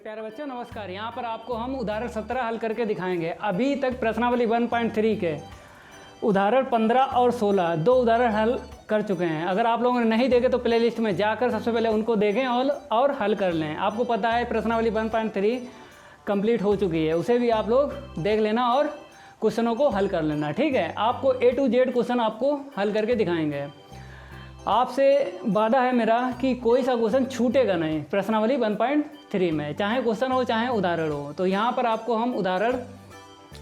प्यारे बच्चों नमस्कार। यहाँ पर आपको हम उदाहरण 17 हल करके दिखाएंगे। अभी तक प्रश्नावली 1.3 के उदाहरण 15 और 16 दो उदाहरण हल कर चुके हैं। अगर आप लोगों ने नहीं देखे तो प्लेलिस्ट में जाकर सबसे पहले उनको देखें और हल कर लें। आपको पता है प्रश्नावली 1.3 कंप्लीट हो चुकी है, उसे भी आप लोग देख लेना और क्वेश्चनों को हल कर लेना। ठीक है, आपको A to Z क्वेश्चन आपको हल करके दिखाएंगे। आपसे वादा है मेरा कि कोई सा क्वेश्चन छूटेगा नहीं प्रश्नावली 1.3 में, चाहे क्वेश्चन हो चाहे उदाहरण हो। तो यहाँ पर आपको हम उदाहरण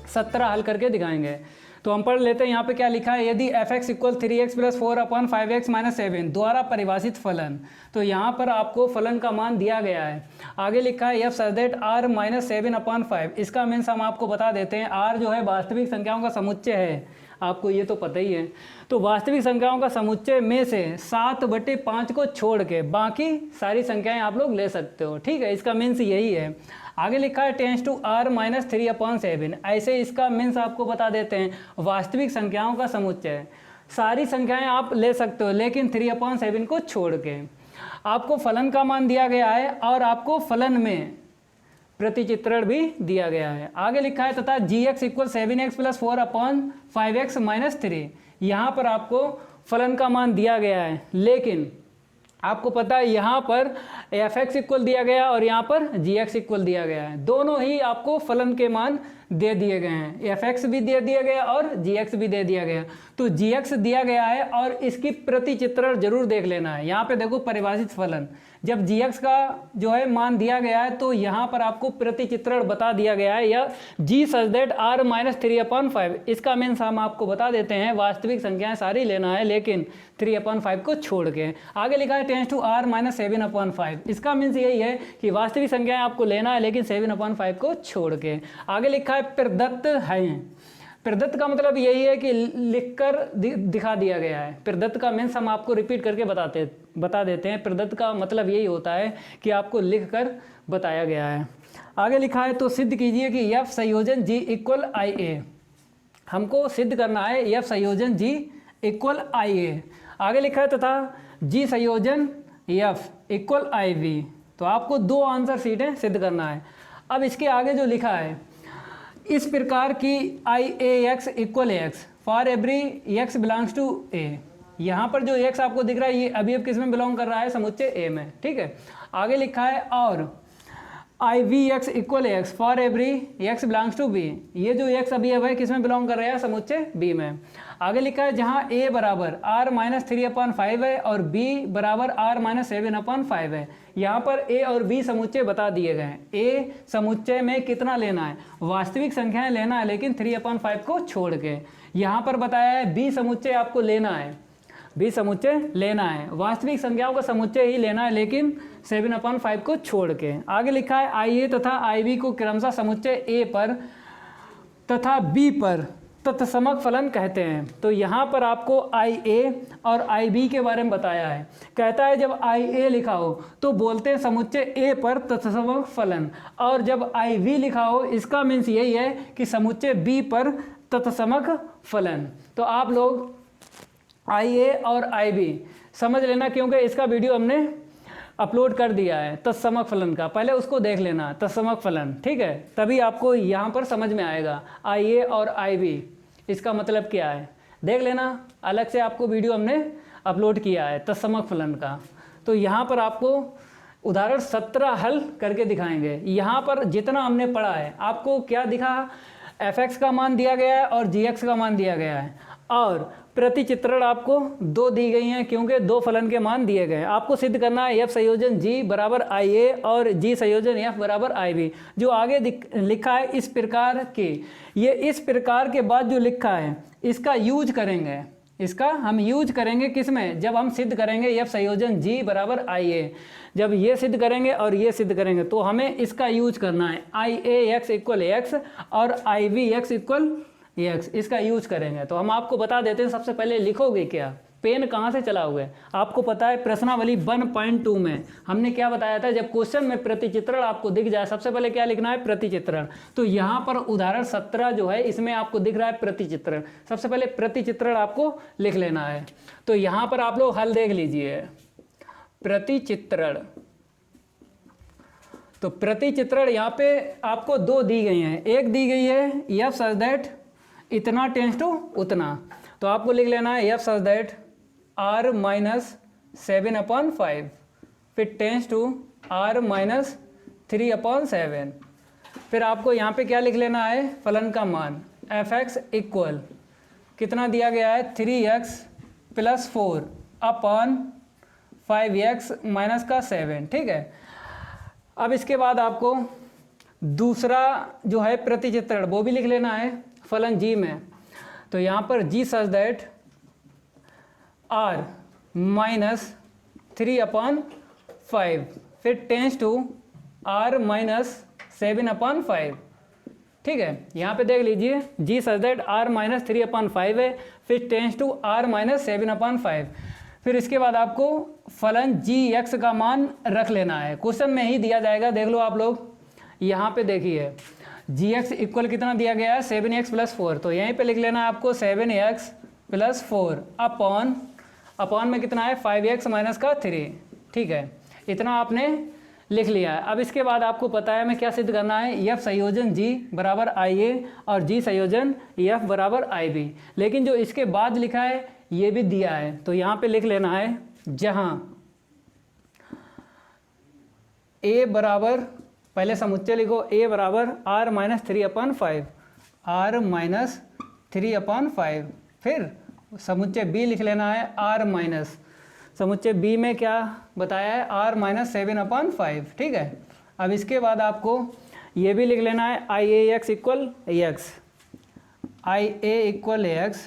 17 हल करके दिखाएंगे। तो हम पढ़ लेते हैं। यहाँ पे क्या लिखा है, यदि f(x) = 3x + 4/5x - 7 द्वारा परिभाषित फलन। तो यहाँ पर आपको फलन का मान दिया गया है। आगे लिखा है f such that r - 7/5। इसका मीन्स हम आपको बता देते हैं। r जो है वास्तविक संख्याओं का समुच्चय है, आपको ये तो पता ही है। तो वास्तविक संख्याओं का समुच्चय में से 7/5 को छोड़ के बाकी सारी संख्याएं आप लोग ले सकते हो। ठीक है, इसका मीन्स यही है। आगे लिखा है टेंस टू r - 3/7। ऐसे इसका मीन्स आपको बता देते हैं वास्तविक संख्याओं का समुच्चय। सारी संख्याएं आप ले सकते हो लेकिन 3/7 को छोड़ के। आपको फलन का मान दिया गया है और आपको फलन में प्रतिचित्रण भी दिया गया है। आगे लिखा है तथा gx = 7x + 4/5x - 3। यहाँ पर आपको फलन का मान दिया गया है लेकिन आपको पता है यहाँ पर f(x) इक्वल दिया गया और यहाँ पर gx इक्वल दिया गया है। दोनों ही आपको फलन के मान दे दिए गए हैं, f(x) भी दे दिया गया और gx भी दे दिया गया। तो gx दिया गया है और इसकी प्रतिचित्रण जरूर देख लेना है। यहाँ पे देखो परिभाषित फलन, जब gx का जो है मान दिया गया है तो यहाँ पर आपको प्रतिचित्रण बता दिया गया है या g such that r - 3/5। इसका मीन्स हम आपको बता देते हैं वास्तविक संख्याएं सारी लेना है लेकिन 3/5 को छोड़ के। आगे लिखा है टेंस टू r - 7/5। इसका मीन्स यही है कि वास्तविक संख्याएं आपको लेना है लेकिन 7/5 को छोड़ के। आगे लिखा है प्रदत्त है। प्रदत्त का मतलब यही है कि लिखकर दिखा दिया गया है। प्रदत्त का मीन्स हम आपको रिपीट करके बता देते हैं। प्रदत्त का मतलब यही होता है कि आपको लिखकर बताया गया है। आगे लिखा है तो सिद्ध कीजिए कि f संयोजन g = IA। हमको सिद्ध करना है f संयोजन g = IA। आगे लिखा है तथा g संयोजन f = IB। तो आपको दो आंसर सीटें सिद्ध करना है। अब इसके आगे जो लिखा है, इस प्रकार की IAX = X for every x belongs to A। यहाँ पर जो x आपको दिख रहा है ये अभी किस में बिलोंग कर रहा है, समुच्चय A में। ठीक है, आगे लिखा है और IVX = X for every x belongs to B। ये जो x अभी है किस में बिलोंग कर रहा है, समुच्चय B में। आगे लिखा है जहाँ A बराबर r - 3/5 है और B बराबर r - 7/5 है। यहाँ पर A और B समुच्चय बता दिए गए हैं। A समुच्चय में कितना लेना है, वास्तविक संख्याएं लेना है लेकिन 3/5 को छोड़ के। यहाँ पर बताया है B समुच्चय आपको लेना है, B समुच्चय लेना है, वास्तविक संख्याओं का समुच्चय ही लेना है लेकिन 7/5 को छोड़ के। आगे लिखा है IA तथा IB को क्रमशः समुच्चय A पर तथा B पर तत्समक फलन कहते हैं। तो यहाँ पर आपको IA और IB के बारे में बताया है। कहता है जब IA लिखा हो तो बोलते हैं समुच्चय A पर तत्समक फलन, और जब IB लिखा हो इसका मीन्स यही है कि समुच्चय B पर तत्समक फलन। तो आप लोग IA और IB समझ लेना क्योंकि इसका वीडियो हमने अपलोड कर दिया है तत्समक फलन का, पहले उसको देख लेना तत्समक फलन। ठीक है, तभी आपको यहाँ पर समझ में आएगा IA और IB इसका मतलब क्या है। देख लेना, अलग से आपको वीडियो हमने अपलोड किया है तत्समक फलन का। तो यहाँ पर आपको उदाहरण 17 हल करके दिखाएंगे। यहाँ पर जितना हमने पढ़ा है आपको क्या दिखा, f(x) का मान दिया गया है और gx का मान दिया गया है और प्रतिचित्रण आपको दो दी गई हैं क्योंकि दो फलन के मान दिए गए। आपको सिद्ध करना है f संयोजन g बराबर IA और g संयोजन f बराबर IB। जो आगे लिखा है इस प्रकार के, ये इस प्रकार के बाद जो लिखा है इसका यूज करेंगे, इसका हम यूज करेंगे किस में, जब हम सिद्ध करेंगे f संयोजन g बराबर IA। जब ये सिद्ध करेंगे और ये सिद्ध करेंगे तो हमें इसका यूज करना है IAX = X और IBX = X, इसका यूज करेंगे। तो हम आपको बता देते हैं, सबसे पहले लिखोगे क्या, पेन कहाँ से चलाओगे। आपको पता है प्रश्नावली 1.2 में हमने क्या बताया था, जब क्वेश्चन में प्रतिचित्रण आपको दिख जाए सबसे पहले क्या लिखना है, प्रतिचित्रण। तो यहाँ पर उदाहरण 17 जो है इसमें आपको दिख रहा है प्रतिचित्रण। सबसे पहले प्रतिचित्रण आपको लिख लेना है। तो यहाँ पर आप लोग हल देख लीजिए, प्रतिचित्रण। तो प्रति चित्रण यहाँ पे आपको दो दी गई हैं, एक दी गई है एफ सच दैट इतना टेंस टू उतना, तो आपको लिख लेना है F such that r minus 7/5, फिर टेंस टू r माइनस 3/7। फिर आपको यहाँ पे क्या लिख लेना है, फलन का मान एफ एक्स इक्वल कितना दिया गया है 3x + 4/5x माइनस का 7, ठीक है। अब इसके बाद आपको दूसरा जो है प्रतिचित्रण वो भी लिख लेना है फलन g में। तो यहाँ पर g such that r minus 3/5, फिर टेंस टू r माइनस 7/5, ठीक है। यहाँ पे देख लीजिए g such that r minus 3/5 है, फिर टेंस टू r माइनस 7/5। फिर इसके बाद आपको फलन gx का मान रख लेना है, क्वेश्चन में ही दिया जाएगा, देख लो आप लोग। यहाँ पे देखिए gx इक्वल कितना दिया गया है 7x + 4, तो यहीं पे लिख लेना है आपको 7x + 4 अपॉन में कितना है 5x माइनस का 3, ठीक है। इतना आपने लिख लिया है। अब इसके बाद आपको पता है हमें क्या सिद्ध करना है, f संयोजन g बराबर IA और g संयोजन f बराबर IB। लेकिन जो इसके बाद लिखा है ये भी दिया है, तो यहाँ पे लिख लेना है जहाँ a बराबर, पहले समुच्चय लिखो, a बराबर r माइनस 3/5, r माइनस 3/5, फिर समुच्चय b लिख लेना है r माइनस, समुच्चय b में क्या बताया है r माइनस 7/5, ठीक है। अब इसके बाद आपको ये भी लिख लेना है IAX equal x, IA equal x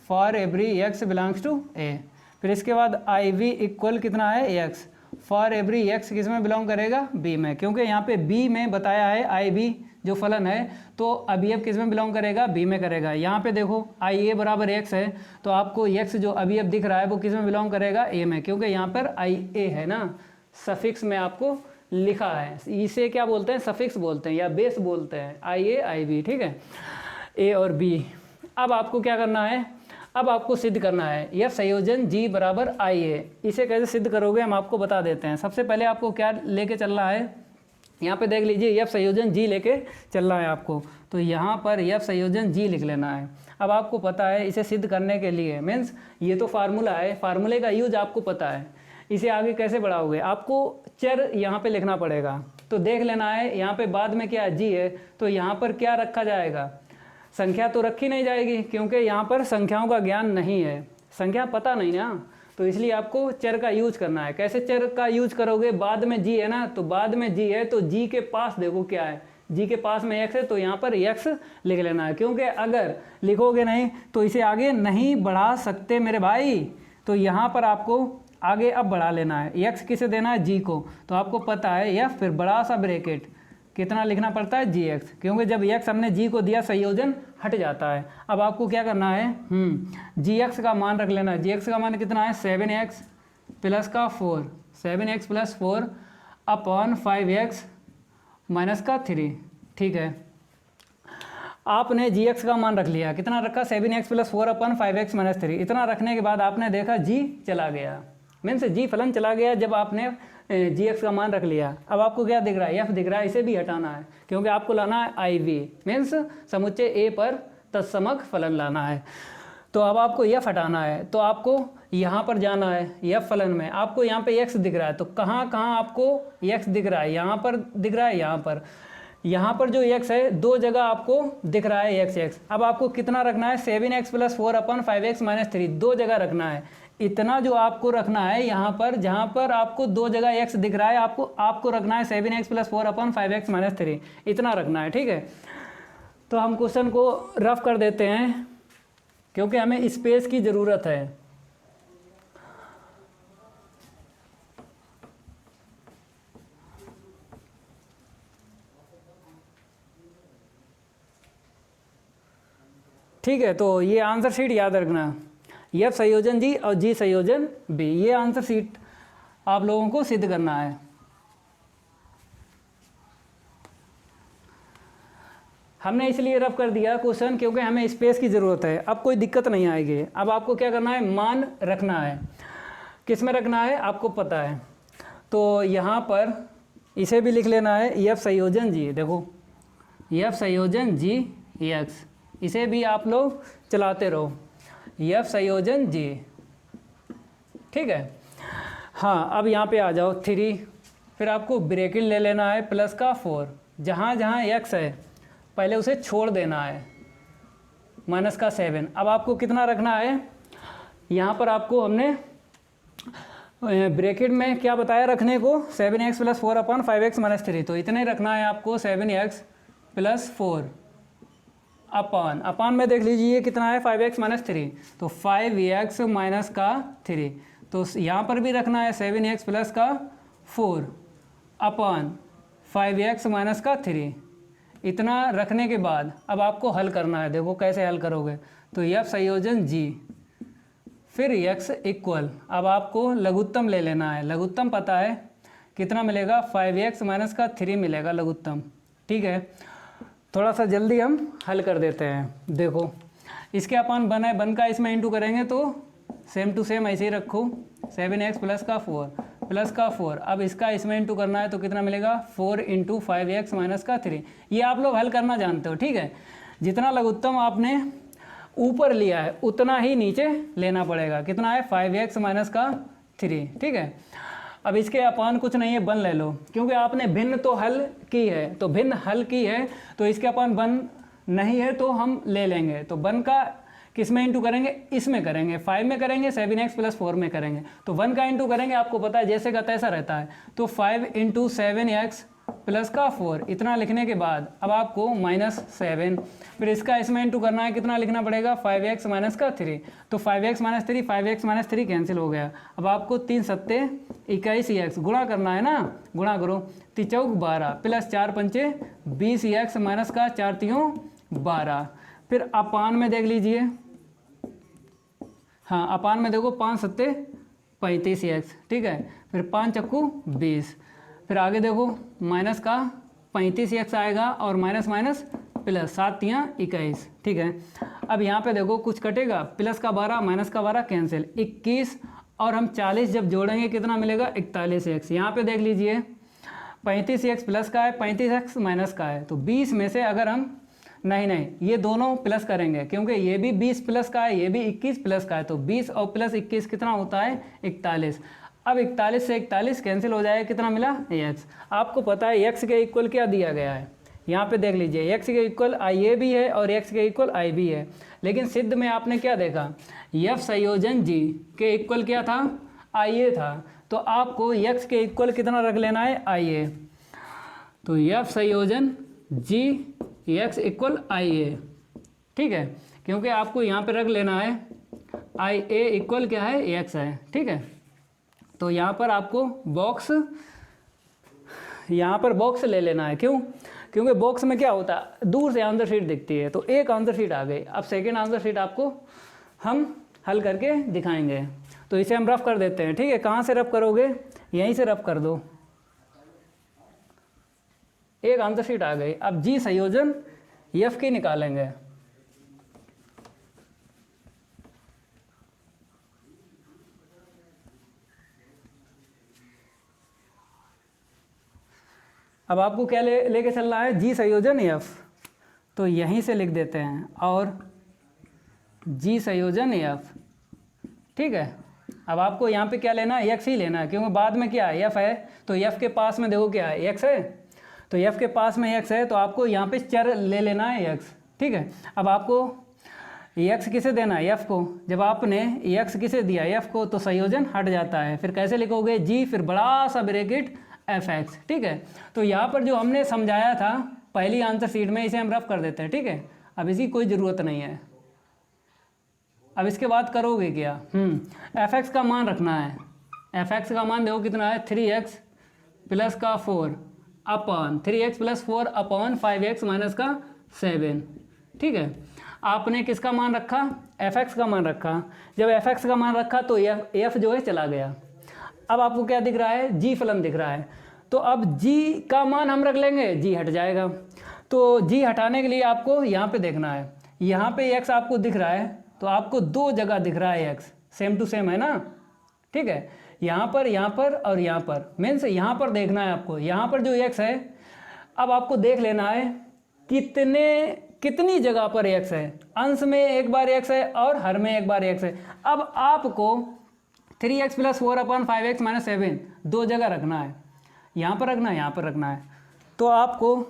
for every x belongs to a। फिर इसके बाद IB इक्वल कितना है x फॉर एवरी x किस में बिलोंग करेगा, b में, क्योंकि यहाँ पे b में बताया है IB जो फलन है, तो अवयव किस में बिलोंग करेगा, b में करेगा। यहाँ पे देखो IA बराबर x है, तो आपको x जो अवयव दिख रहा है वो किस में बिलोंग करेगा, a में, क्योंकि यहाँ पर IA है ना, सफिक्स में आपको लिखा है, इसे क्या बोलते हैं, सफिक्स बोलते हैं या बेस बोलते हैं, IA IB, ठीक है, a और b। अब आपको क्या करना है, अब आपको सिद्ध करना है यह संयोजन g बराबर IA। इसे कैसे सिद्ध करोगे हम आपको बता देते हैं। सबसे पहले आपको क्या लेके चलना है, यहाँ पे देख लीजिए यह संयोजन g लेके चलना है आपको, तो यहाँ पर यह संयोजन g लिख लेना है। अब आपको पता है इसे सिद्ध करने के लिए, मीन्स ये तो फार्मूला है, फार्मूले का यूज आपको पता है, इसे आगे कैसे बढ़ाओगे, आपको चर यहाँ पे लिखना पड़ेगा। तो देख लेना है यहाँ पे बाद में क्या g है, तो यहाँ पर क्या रखा जाएगा, संख्या तो रखी नहीं जाएगी, क्योंकि यहाँ पर संख्याओं का ज्ञान नहीं है, संख्या पता नहीं ना, तो इसलिए आपको चर का यूज करना है। कैसे चर का यूज करोगे, बाद में g है ना, तो बाद में g है तो g के पास देखो क्या है, g के पास में x है, तो यहाँ पर x लिख लेना है, क्योंकि अगर लिखोगे नहीं तो इसे आगे नहीं बढ़ा सकते मेरे भाई। तो यहाँ पर आपको आगे अब बढ़ा लेना है, x किसे देना है, g को, तो आपको पता है f फिर बड़ा सा ब्रैकेट कितना लिखना पड़ता है, gx, क्योंकि जब x हमने g को दिया संयोजन हट जाता है। अब आपको क्या करना है, gx का मान रख लेना है, gx का मान कितना है 7x + 4, 7x + 4 upon 5x minus का 3, ठीक है। आपने gx का मान रख लिया, कितना रखा 7x + 4 अपॉन 5x माइनस 3। इतना रखने के बाद आपने देखा g चला गया, मीन्स g फलन चला गया जब आपने gx का मान रख लिया। अब आपको क्या दिख रहा है, f दिख रहा है, इसे भी हटाना है, क्योंकि आपको लाना है IB, मीन्स समुच्चय a पर तत्समक फलन लाना है। तो अब आपको f हटाना है, तो आपको यहाँ पर जाना है f फलन में, आपको यहाँ पे x दिख रहा है, तो कहाँ कहाँ आपको x दिख रहा है, यहाँ पर दिख रहा है, यहाँ पर जो x है दो जगह आपको दिख रहा है x। अब आपको कितना रखना है 7x + 4 अपॉन 5x माइनस 3, दो जगह रखना है। इतना जो आपको रखना है यहाँ पर, जहाँ पर आपको दो जगह x दिख रहा है, आपको रखना है 7x + 4 अपॉन 5x माइनस 3, इतना रखना है, ठीक है। तो हम क्वेश्चन को रफ कर देते हैं, क्योंकि हमें स्पेस की ज़रूरत है। ठीक है, तो ये आंसर शीट याद रखना, F संयोजन g और g संयोजन b, ये आंसर शीट आप लोगों को सिद्ध करना है। हमने इसलिए रफ कर दिया क्वेश्चन क्योंकि हमें स्पेस की ज़रूरत है, अब कोई दिक्कत नहीं आएगी। अब आपको क्या करना है, मान रखना है, किस में रखना है आपको पता है। तो यहाँ पर इसे भी लिख लेना है एफ संयोजन जी। देखो एफ संयोजन जी एक्स, इसे भी आप लोग चलाते रहो, एफ संयोजन जी। ठीक है। हाँ, अब यहाँ पे आ जाओ 3, फिर आपको ब्रैकेट ले लेना है प्लस का 4, जहाँ जहाँ एक्स है पहले उसे छोड़ देना है, माइनस का 7। अब आपको कितना रखना है, यहाँ पर आपको हमने ब्रैकेट में क्या बताया रखने को, 7x + 4 अपॉन 5x - 3, तो इतने रखना है आपको 7x + 4 अपॉन में देख लीजिए कितना है 5x - 3, तो 5x - 3, तो यहाँ पर भी रखना है 7x + 4 अपॉन 5x - 3। इतना रखने के बाद अब आपको हल करना है। देखो कैसे हल करोगे, तो एफ संयोजन जी, फिर x इक्वल, अब आपको लघुत्तम ले लेना है। लघुत्तम पता है कितना मिलेगा, 5x - 3 मिलेगा लघुत्तम। ठीक है, थोड़ा सा जल्दी हम हल कर देते हैं। देखो इसके अपन बन है, बन का इसमें इंटू करेंगे तो सेम टू सेम ऐसे ही रखो, 7x + 4 अब इसका इसमें इंटू करना है तो कितना मिलेगा, 4 × 5x - 3। ये आप लोग हल करना जानते हो। ठीक है, जितना लघुत्तम आपने ऊपर लिया है उतना ही नीचे लेना पड़ेगा। कितना है, 5x - 3। ठीक है, अब इसके अपान कुछ नहीं है, बन ले लो, क्योंकि आपने भिन्न तो हल की है, तो भिन्न हल की है तो इसके अपान बन नहीं है तो हम ले लेंगे। तो बन का किस में इंटू करेंगे, इसमें करेंगे, 5 में करेंगे, 7x + 4 में करेंगे, तो 1 का इंटू करेंगे, आपको पता है जैसे का तैसा रहता है। तो 5 × 7x + 4 इतना लिखने के बाद अब आपको -7, फिर इसका इसमें इंटू करना है, कितना लिखना पड़ेगा, 5x - 3, तो 5x - 3 5x - 3 कैंसिल हो गया। अब आपको 3 × 7 = 21x गुणा करना है ना, गुणा करो, 3 × 4 = 12 + 4 × 5 = 20x - 4 × 3 = 12। फिर अपान में देख लीजिए, हाँ अपान में देखो 5 × 7 = 35x। ठीक है, फिर 5 × 4 = 20, फिर आगे देखो माइनस का 35x आएगा और माइनस माइनस प्लस 7 × 3 = 21। ठीक है, अब यहाँ पे देखो कुछ कटेगा, प्लस का 12 माइनस का 12 कैंसिल, 21 और हम 40 जब जोड़ेंगे कितना मिलेगा, 41x। यहाँ पे देख लीजिए 35x प्लस का है, 35x माइनस का है, तो 20 में से अगर हम नहीं ये दोनों प्लस करेंगे, क्योंकि ये भी 20 प्लस का है, ये भी 21 प्लस का है, तो 20 और प्लस 21 कितना होता है, 41। अब 41 से 41 कैंसिल हो जाएगा, कितना मिला, x। आपको पता है x के इक्वल क्या दिया गया है, यहाँ पे देख लीजिए x के इक्वल IA भी है और x के इक्वल I भी है, लेकिन सिद्ध में आपने क्या देखा, f संयोजन g के इक्वल क्या था, IA था, तो आपको x के इक्वल कितना रख लेना है, IA। तो f संयोजन g x इक्वल IA। ठीक है, क्योंकि आपको यहाँ पे रख लेना है IA इक्वल क्या है, x है। ठीक है, तो यहाँ पर आपको बॉक्स, यहाँ पर बॉक्स ले लेना है। क्यों, क्योंकि बॉक्स में क्या होता है, दूर से आंसर शीट दिखती है, तो एक आंसर शीट आ गई। अब सेकेंड आंसर शीट आपको हम हल करके दिखाएंगे, तो इसे हम रफ कर देते हैं। ठीक है, कहाँ से रफ करोगे, यहीं से रफ कर दो, एक आंसर शीट आ गई। अब जी संयोजन एफ की निकालेंगे। अब आपको क्या लेके चलना है, जी संयोजन एफ, तो यहीं से लिख देते हैं, और जी संयोजन एफ। ठीक है, अब आपको यहाँ पे क्या लेना है, एक्स ही लेना है, क्योंकि बाद में क्या है, एफ है, तो एफ के पास में देखो क्या है, एक्स है, तो एफ के पास में एक्स है, तो आपको यहाँ पे चर ले लेना है एक्स। ठीक है, अब आपको एक्स किसे देना है, एफ को, जब आपने एक्स किसे दिया, एफ को, तो संयोजन हट जाता है। फिर कैसे लिखोगे, जी फिर बड़ा सा ब्रैकेट एफ एक्स। ठीक है, तो यहाँ पर जो हमने समझाया था पहली आंसर शीट में, इसे हम रफ कर देते हैं। ठीक है, अब इसकी कोई ज़रूरत नहीं है। अब इसके बाद करोगे क्या, एफ एक्स का मान रखना है। एफ एक्स का मान देखो कितना है, 3x + 4 upon 3x + 4 upon 5x - 7। ठीक है, आपने किसका मान रखा, एफ एक्स का मान रखा। जब एफ एक्स का मान रखा तो एफ जो है चला गया। अब आपको क्या दिख रहा है, जी फलन दिख रहा है, तो अब जी का मान हम रख लेंगे, जी हट जाएगा। तो जी हटाने के लिए आपको यहाँ पे देखना है, यहाँ पे एक्स आपको दिख रहा है, तो आपको दो जगह दिख रहा है एक्स, सेम टू सेम है ना। ठीक है, यहाँ पर और यहाँ पर, मीन्स यहाँ पर देखना है आपको, यहाँ पर जो x है अब आपको देख लेना है कितनी जगह पर x है। अंश में एक बार x है और हर में एक बार x है। अब आपको 3x + 4/5x - 7 दो जगह रखना है, यहाँ पर रखना है, यहाँ पर रखना है। तो आपको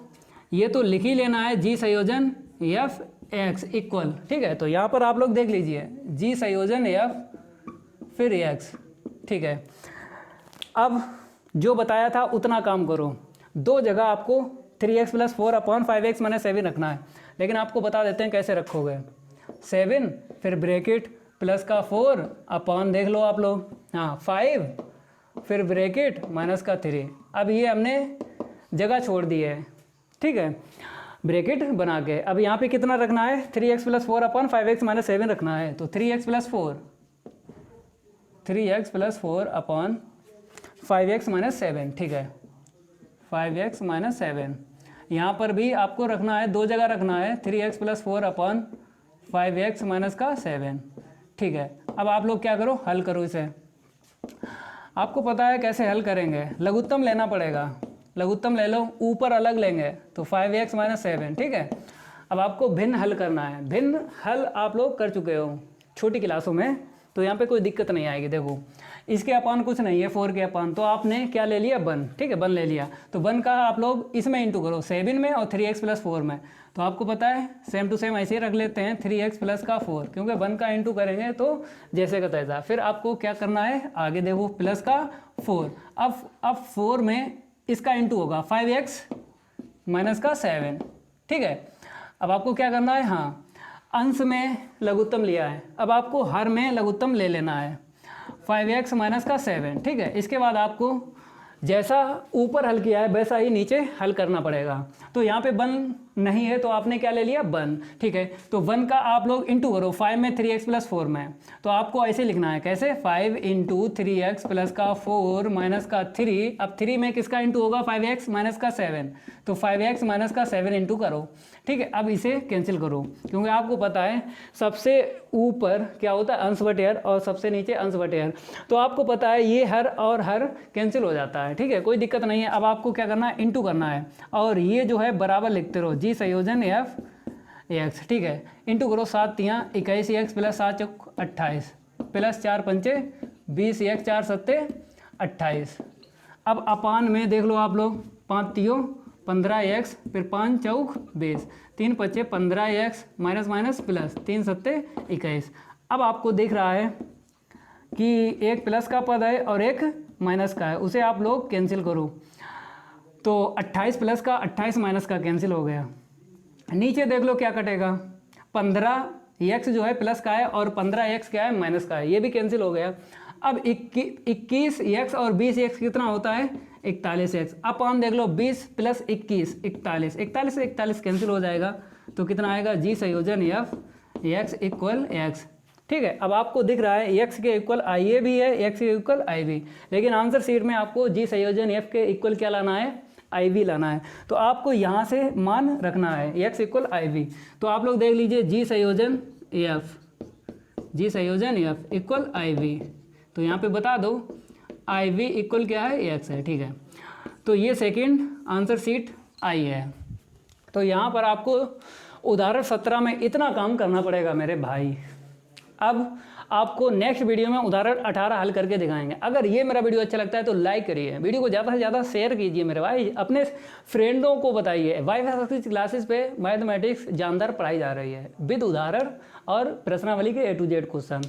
ये तो लिख ही लेना है g संयोजन f(x) इक्वल, ठीक है। तो यहाँ पर आप लोग देख लीजिए g संयोजन f फिर x, ठीक है। अब जो बताया था उतना काम करो, दो जगह आपको 3x + 4/5x - 7 रखना है। लेकिन आपको बता देते हैं कैसे रखोगे। 7 फिर ब्रैकेट प्लस का 4 अपॉन देख लो आप लोग, हाँ 5 फिर ब्रैकेट माइनस का 3। अब ये हमने जगह छोड़ दी है, ठीक है, ब्रैकेट बना के। अब यहाँ पे कितना रखना है, 3x + 4/5x - 7 रखना है। तो 3x + 4/5x - 7, ठीक है, 5x - 7। यहाँ पर भी आपको रखना है, दो जगह रखना है, 3x + 4/5x - 7, ठीक है। अब आप लोग क्या करो, हल करो इसे। आपको पता है कैसे हल करेंगे, लघुत्तम लेना पड़ेगा, लघुत्तम ले लो, ऊपर अलग लेंगे तो 5x - 7, ठीक है। अब आपको भिन्न हल करना है। भिन्न हल आप लोग कर चुके हो छोटी क्लासों में, तो यहाँ पे कोई दिक्कत नहीं आएगी। देखो इसके अपान कुछ नहीं है, 4 के अपान, तो आपने क्या ले लिया, 1, ठीक है, 1 ले लिया। तो 1 का आप लोग इसमें इंटू करो, 7 में और 3x + 4 में। तो आपको पता है सेम टू सेम ऐसे ही रख लेते हैं, 3x + का 4, क्योंकि 1 का इंटू करेंगे तो जैसे का तैसा। फिर आपको क्या करना है, आगे देखो प्लस का 4। अब 4 में इसका इंटू होगा 5x - 7, ठीक है। अब आपको क्या करना है, हाँ अंश में लघुत्तम लिया है, अब आपको हर में लघुत्तम ले लेना है, 5x - 7, ठीक है। इसके बाद आपको जैसा ऊपर हल किया है वैसा ही नीचे हल करना पड़ेगा। तो यहाँ पे 1 नहीं है तो आपने क्या ले लिया, 1, ठीक है। तो 1 का आप लोग इंटू करो 5 में, 3x + 4 में। तो आपको ऐसे लिखना है, कैसे, 5 × 3x + का 4 - का 3। अब 3 में किसका इंटू होगा, 5x - का 7, तो 5x - का 7 इंटू करो, ठीक है। अब इसे कैंसिल करो, क्योंकि आपको पता है सबसे ऊपर क्या होता है, अंश बटे हर, और सबसे नीचे अंश बटे हर। तो आपको पता है ये हर और हर कैंसिल हो जाता है, ठीक है, कोई दिक्कत नहीं है। अब आपको क्या करना है, इंटू करना है, और ये जो है बराबर लिखते रहो, g संयोजन f(x), ठीक है। इंटू करो, 7 × 21x + 7 × 28 + 4 × 5 20x 4 × 7 28। अब अपान में देख लो आप लोग, 5 × 15x फिर 5 × 4 20, 3 × 5 15x माइनस प्लस 3 × 7 21। अब आपको दिख रहा है कि एक प्लस का पद है और एक माइनस का है, उसे आप लोग कैंसिल करो। तो 28 प्लस का 28 माइनस का कैंसिल हो गया। नीचे देख लो क्या कटेगा, 15x जो है प्लस का है और 15x क्या है, माइनस का है, ये भी कैंसिल हो गया। अब 21x और 20x कितना होता है, 41x। अपान देख लो 20 + 21 41, 41 से 41 कैंसिल हो जाएगा, तो कितना आएगा, g संयोजन f(x) = x, ठीक है। अब आपको दिख रहा है x के इक्वल IA भी है, x के इक्वल IB, लेकिन आंसर शीट में आपको g संयोजन f के इक्वल क्या लाना है, IB लाना है। तो आपको यहाँ से मान रखना है x = IB। तो आप लोग देख लीजिए g संयोजन f = IB, तो यहाँ पे बता दो IB इक्वल क्या है, x है, ठीक है। तो ये सेकंड आंसर शीट आई है। तो यहाँ पर आपको उदाहरण 17 में इतना काम करना पड़ेगा मेरे भाई। अब आपको नेक्स्ट वीडियो में उदाहरण 18 हल करके दिखाएंगे। अगर ये मेरा वीडियो अच्छा लगता है तो लाइक करिए, वीडियो को ज़्यादा से ज़्यादा शेयर कीजिए मेरे भाई, अपने फ्रेंडों को बताइए। वाईफाई सक्सेस क्लासेस पे मैथमेटिक्स जानदार पढ़ाई जा रही है विद उदाहरण और प्रश्नावली के A to Z क्वेश्चन।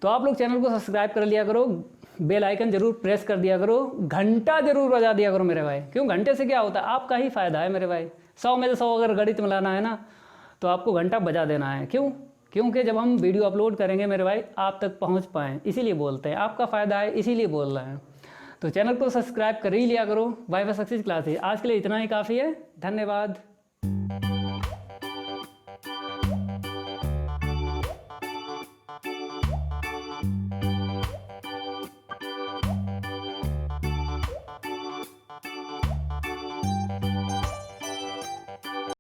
तो आप लोग चैनल को सब्सक्राइब कर लिया करो, बेल आइकन जरूर प्रेस कर दिया करो, घंटा जरूर बजा दिया करो मेरे भाई। क्यों, घंटे से क्या होता है, आपका ही फायदा है मेरे भाई। 100 में से 100 अगर गणित में लाना है ना तो आपको घंटा बजा देना है। क्यों, क्योंकि जब हम वीडियो अपलोड करेंगे मेरे भाई आप तक पहुंच पाएँ, इसीलिए बोलते हैं, आपका फ़ायदा है इसीलिए बोल रहे हैं। तो चैनल को सब्सक्राइब कर ही लिया करो। वाईफाई सक्सेस क्लासेस आज के लिए इतना ही काफ़ी है। धन्यवाद।